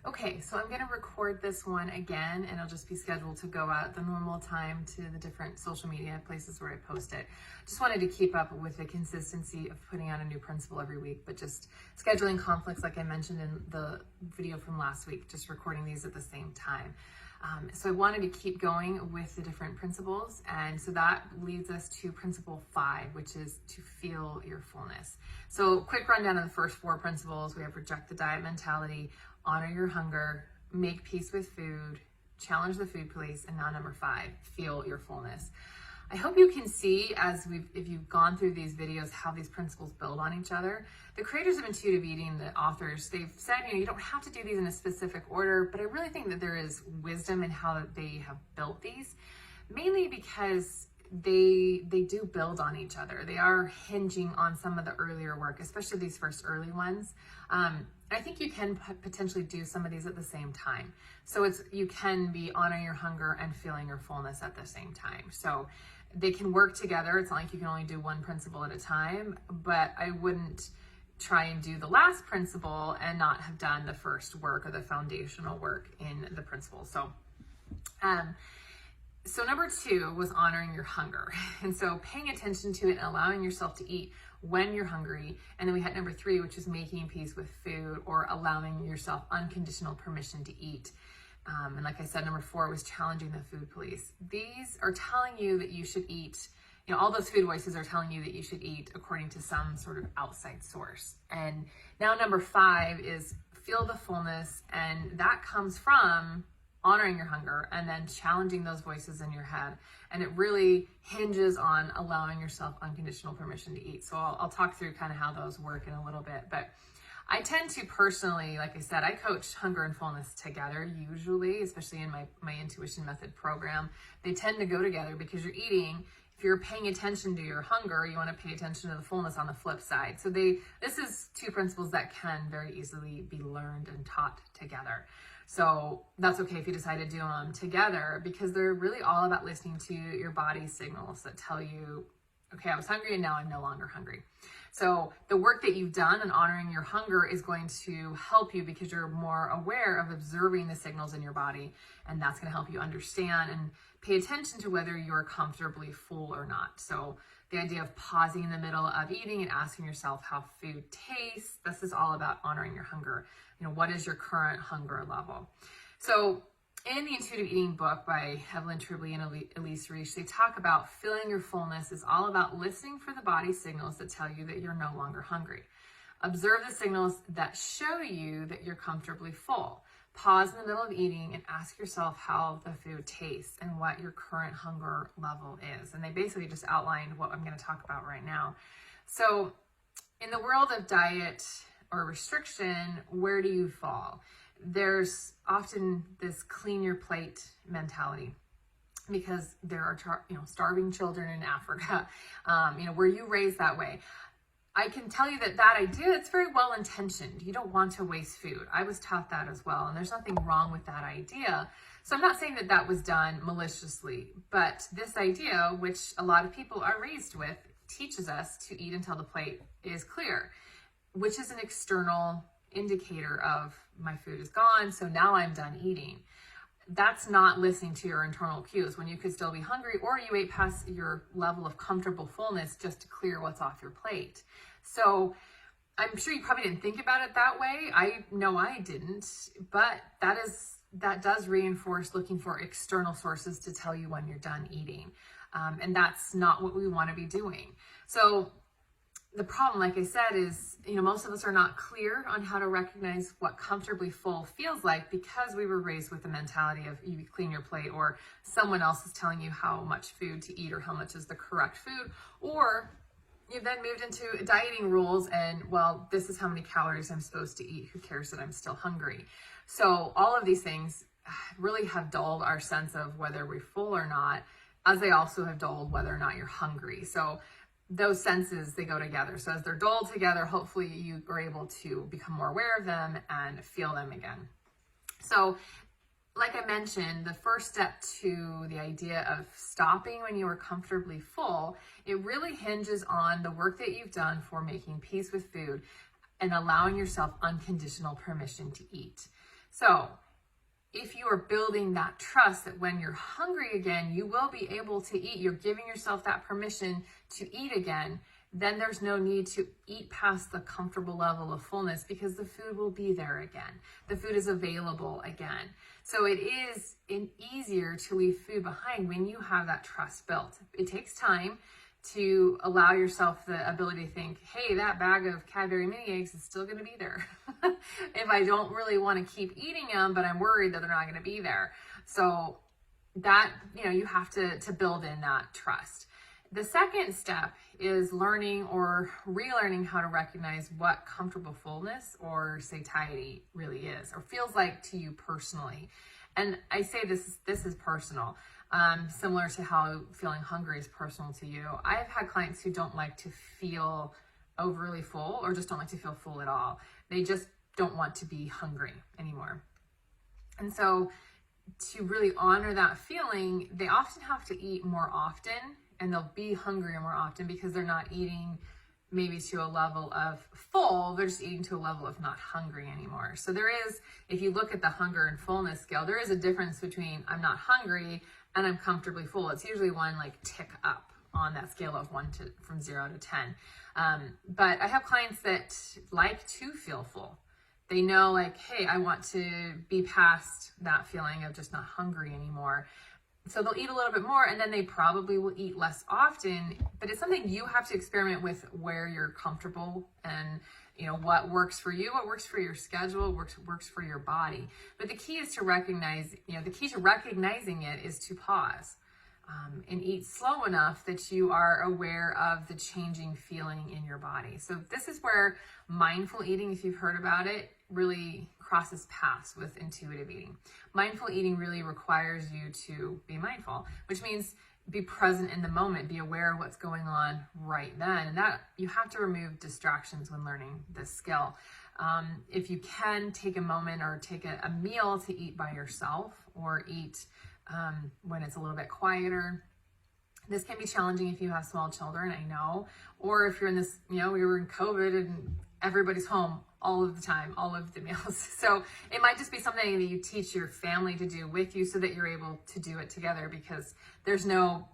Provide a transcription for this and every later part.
Okay, so I'm going to record this one again, and it'll just be scheduled to go out at the normal time to the different social media places where I post it. Just wanted to keep up with the consistency of putting out a new principle every week, but just scheduling conflicts like I mentioned in the video from last week, just recording these at the same time. So I wanted to keep going with the different principles, and so that leads us to principle 5, which is to feel your fullness. So quick rundown of the first 4 principles. We have reject the diet mentality, honor your hunger, make peace with food, challenge the food police, and now number 5, feel your fullness. I hope you can see if you've gone through these videos, how these principles build on each other. The creators of intuitive eating, the authors, they've said, you don't have to do these in a specific order, but I really think that there is wisdom in how they have built these, mainly because they do build on each other. They are hinging on some of the earlier work, especially these first early ones. I think you can potentially do some of these at the same time. So you can be honoring your hunger and feeling your fullness at the same time. So they can work together. It's not like you can only do one principle at a time, but I wouldn't try and do the last principle and not have done the first work or the foundational work in the principle. So number 2 was honoring your hunger. And so paying attention to it and allowing yourself to eat when you're hungry. And then we had number 3, which is making peace with food or allowing yourself unconditional permission to eat. And like I said, number 4 was challenging the food police. These are telling you that you should eat, all those food voices are telling you that you should eat according to some sort of outside source. And now number 5 is feel the fullness. And that comes from honoring your hunger and then challenging those voices in your head. And it really hinges on allowing yourself unconditional permission to eat. So I'll talk through kind of how those work in a little bit. But I tend to personally, like I said, I coach hunger and fullness together usually, especially in my intuition method program. They tend to go together because you're eating. If you're paying attention to your hunger, you want to pay attention to the fullness on the flip side. So this is 2 principles that can very easily be learned and taught together. So that's okay if you decide to do them together, because they're really all about listening to your body's signals that tell you, okay, I was hungry and now I'm no longer hungry. So the work that you've done in honoring your hunger is going to help you because you're more aware of observing the signals in your body, and that's going to help you understand and pay attention to whether you're comfortably full or not. So the idea of pausing in the middle of eating and asking yourself how food tastes, this is all about honoring your hunger. What is your current hunger level? So in the Intuitive Eating book by Evelyn Tribbley and Elise Reich, they talk about feeling your fullness is all about listening for the body signals that tell you that you're no longer hungry. Observe the signals that show you that you're comfortably full. Pause in the middle of eating and ask yourself how the food tastes and what your current hunger level is. And they basically just outlined what I'm going to talk about right now. So in the world of diet or restriction, where do you fall? There's often this clean your plate mentality because there are starving children in Africa, were you raised that way? I can tell you that idea, it's very well intentioned. You don't want to waste food. I was taught that as well, and there's nothing wrong with that idea. So I'm not saying that was done maliciously, but this idea, which a lot of people are raised with, teaches us to eat until the plate is clear, which is an external indicator of my food is gone, so now I'm done eating. That's not listening to your internal cues when you could still be hungry, or you ate past your level of comfortable fullness just to clear what's off your plate. So I'm sure you probably didn't think about it that way. I know I didn't, but that does reinforce looking for external sources to tell you when you're done eating. And that's not what we want to be doing. So the problem, like I said, is, most of us are not clear on how to recognize what comfortably full feels like because we were raised with the mentality of you clean your plate, or someone else is telling you how much food to eat or how much is the correct food, or you've then moved into dieting rules and, well, this is how many calories I'm supposed to eat. Who cares that I'm still hungry? So all of these things really have dulled our sense of whether we're full or not, as they also have dulled whether or not you're hungry. So those senses, they go together. So as they're dulled together, hopefully you are able to become more aware of them and feel them again. So like I mentioned, the first step to the idea of stopping when you are comfortably full, it really hinges on the work that you've done for making peace with food and allowing yourself unconditional permission to eat. So if you are building that trust that when you're hungry again, you will be able to eat, you're giving yourself that permission to eat again, then there's no need to eat past the comfortable level of fullness because the food will be there again. The food is available again. So it is easier to leave food behind when you have that trust built. It takes time to allow yourself the ability to think, hey, that bag of Cadbury mini eggs is still going to be there. If I don't really want to keep eating them, but I'm worried that they're not going to be there. So that, you have to build in that trust. The second step is learning or relearning how to recognize what comfortable fullness or satiety really is or feels like to you personally. And I say this is personal. Similar to how feeling hungry is personal to you. I've had clients who don't like to feel overly full or just don't like to feel full at all. They just don't want to be hungry anymore. And so to really honor that feeling, they often have to eat more often and they'll be hungrier more often because they're not eating maybe to a level of full, they're just eating to a level of not hungry anymore. So there is, if you look at the hunger and fullness scale, there is a difference between I'm not hungry and I'm comfortably full. It's usually one like tick up on that scale of from 0 to 10. But I have clients that like to feel full. They know like, hey, I want to be past that feeling of just not hungry anymore. So they'll eat a little bit more and then they probably will eat less often, but it's something you have to experiment with where you're comfortable and what works for you, what works for your schedule, works for your body. But the key is to recognize, the key to recognizing it is to pause and eat slow enough that you are aware of the changing feeling in your body. So this is where mindful eating, if you've heard about it, really crosses paths with intuitive eating. Mindful eating really requires you to be mindful, which means be present in the moment, be aware of what's going on right then. And that you have to remove distractions when learning this skill. If you can take a moment or take a meal to eat by yourself or eat when it's a little bit quieter. This can be challenging if you have small children, I know, or if you're in this, we were in COVID and everybody's home all of the time, all of the meals. So it might just be something that you teach your family to do with you so that you're able to do it together, because there's no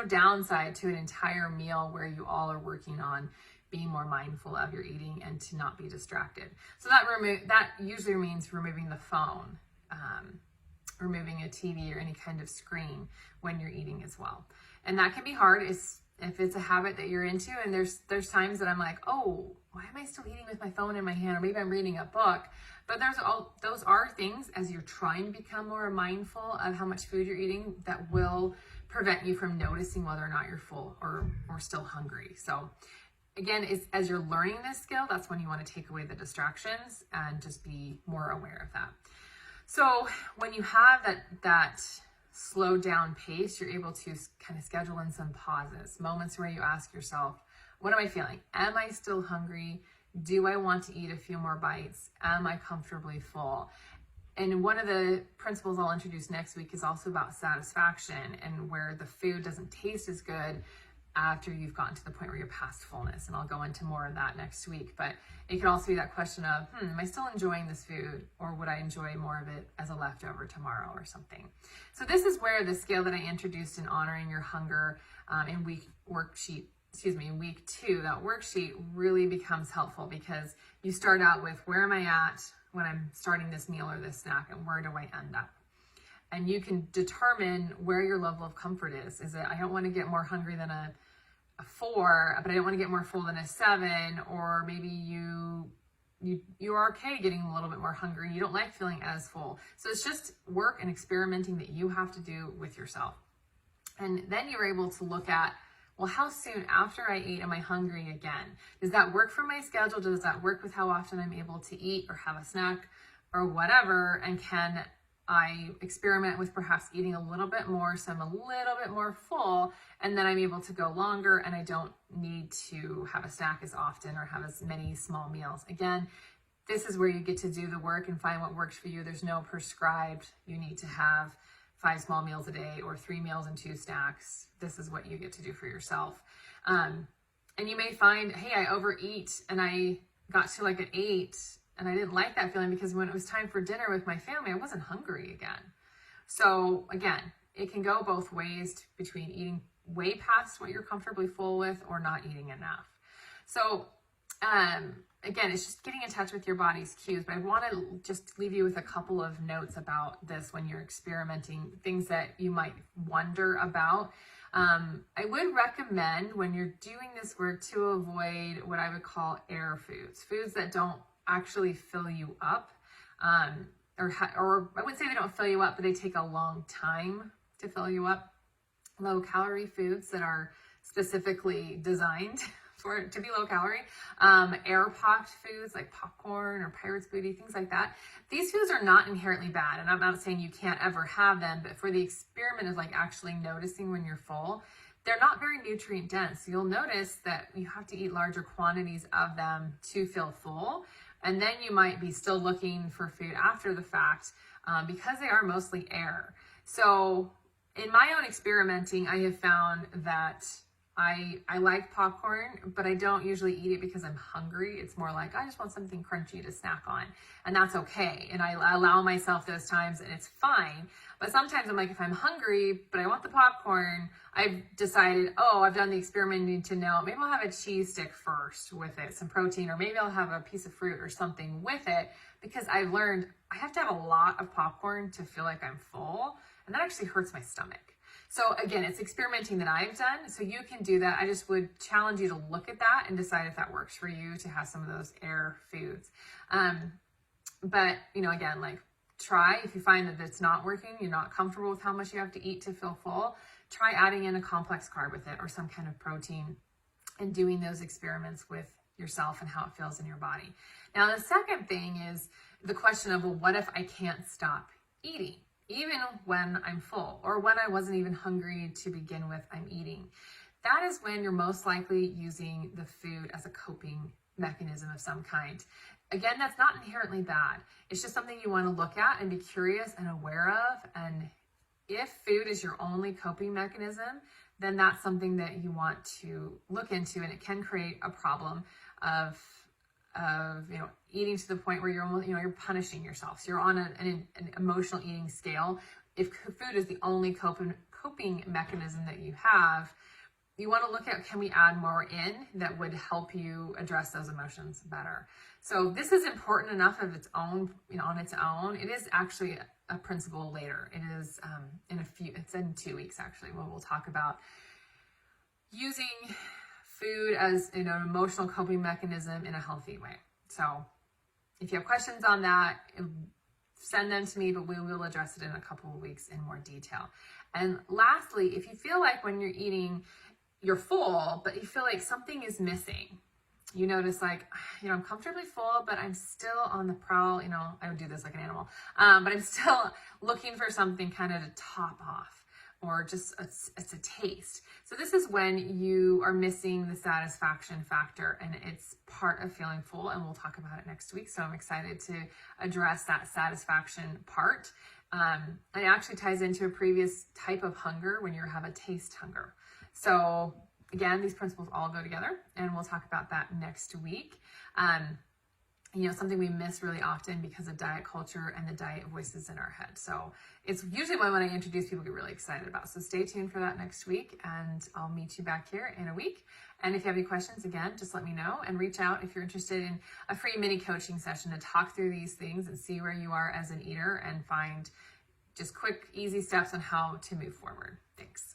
downside to an entire meal where you all are working on being more mindful of your eating and to not be distracted. So that usually means removing the phone, removing a TV or any kind of screen when you're eating as well. And that can be hard if it's a habit that you're into. And there's times that I'm like, oh, why am I still eating with my phone in my hand? Or maybe I'm reading a book. But those are things, as you're trying to become more mindful of how much food you're eating, that will prevent you from noticing whether or not you're full or still hungry. So again, as you're learning this skill, that's when you want to take away the distractions and just be more aware of that. So when you have that slow down pace, you're able to kind of schedule in some pauses, moments where you ask yourself, what am I feeling? Am I still hungry? Do I want to eat a few more bites? Am I comfortably full? And one of the principles I'll introduce next week is also about satisfaction, and where the food doesn't taste as good after you've gotten to the point where you're past fullness. And I'll go into more of that next week. But it could also be that question of, am I still enjoying this food, or would I enjoy more of it as a leftover tomorrow or something? So this is where the scale that I introduced in honoring your hunger in week 2, that worksheet really becomes helpful, because you start out with, where am I at when I'm starting this meal or this snack, and where do I end up? And you can determine where your level of comfort is. Is it, I don't want to get more hungry than a 4, but I don't want to get more full than a 7, or maybe you're okay getting a little bit more hungry. You don't like feeling as full. So it's just work and experimenting that you have to do with yourself. And then you're able to look at, well, how soon after I eat am I hungry again? Does that work for my schedule? Does that work with how often I'm able to eat or have a snack or whatever? And can I experiment with perhaps eating a little bit more, so I'm a little bit more full, and then I'm able to go longer and I don't need to have a snack as often or have as many small meals. Again, this is where you get to do the work and find what works for you. There's no prescribed, you need to have 5 small meals a day or 3 meals and 2 snacks. This is what you get to do for yourself. And you may find, hey, I overeat and I got to like an 8 And I didn't like that feeling because when it was time for dinner with my family, I wasn't hungry again. So again, it can go both ways between eating way past what you're comfortably full with or not eating enough. So again, it's just getting in touch with your body's cues, but I want to just leave you with a couple of notes about this when you're experimenting, things that you might wonder about. I would recommend when you're doing this work to avoid what I would call air foods, foods that don't actually fill you up, or I wouldn't say they don't fill you up, but they take a long time to fill you up. Low calorie foods that are specifically designed for it to be low calorie, air popped foods like popcorn or pirate's booty, things like that. These foods are not inherently bad, and I'm not saying you can't ever have them, but for the experiment of like actually noticing when you're full, they're not very nutrient dense. You'll notice that you have to eat larger quantities of them to feel full, and then you might be still looking for food after the fact because they are mostly air. So in my own experimenting, I have found that I like popcorn, but I don't usually eat it because I'm hungry. It's more like I just want something crunchy to snack on, and that's okay. And I allow myself those times, and it's fine. But sometimes I'm like, if I'm hungry, but I want the popcorn, I've decided, oh, I've done the experimenting to know, maybe I'll have a cheese stick first with it, some protein, or maybe I'll have a piece of fruit or something with it, because I've learned I have to have a lot of popcorn to feel like I'm full, and that actually hurts my stomach. So again, it's experimenting that I've done, so you can do that. I just would challenge you to look at that and decide if that works for you to have some of those air foods. But, you know, again, like try, if you find that it's not working, you're not comfortable with how much you have to eat to feel full, try adding in a complex carb with it or some kind of protein and doing those experiments with yourself and how it feels in your body. Now, the second thing is the question of, well, what if I can't stop eating? Even when I'm full or when I wasn't even hungry to begin with, I'm eating. That is when you're most likely using the food as a coping mechanism of some kind. Again, that's not inherently bad. It's just something you want to look at and be curious and aware of. And if food is your only coping mechanism, then that's something that you want to look into, and it can create a problem of eating to the point where you're almost, you're punishing yourself. So you're on an emotional eating scale. If food is the only coping mechanism that you have, you want to look at, can we add more in that would help you address those emotions better? So this is important enough of its own, on its own. It is actually a principle later. It is it's in 2 weeks actually, where we'll talk about using food as an emotional coping mechanism in a healthy way. So if you have questions on that, send them to me, but we will address it in a couple of weeks in more detail. And lastly, if you feel like when you're eating, you're full, but you feel like something is missing, you notice like, I'm comfortably full, but I'm still on the prowl, I would do this like an animal, but I'm still looking for something kind of to top off, or just it's a taste. So this is when you are missing the satisfaction factor, and it's part of feeling full, and we'll talk about it next week. So I'm excited to address that satisfaction part. It actually ties into a previous type of hunger when you have a taste hunger. So again, these principles all go together, and we'll talk about that next week. Something we miss really often because of diet culture and the diet voices in our head. So it's usually when I introduce people get really excited about. So stay tuned for that next week, and I'll meet you back here in a week. And if you have any questions, again, just let me know and reach out if you're interested in a free mini coaching session to talk through these things and see where you are as an eater and find just quick, easy steps on how to move forward. Thanks.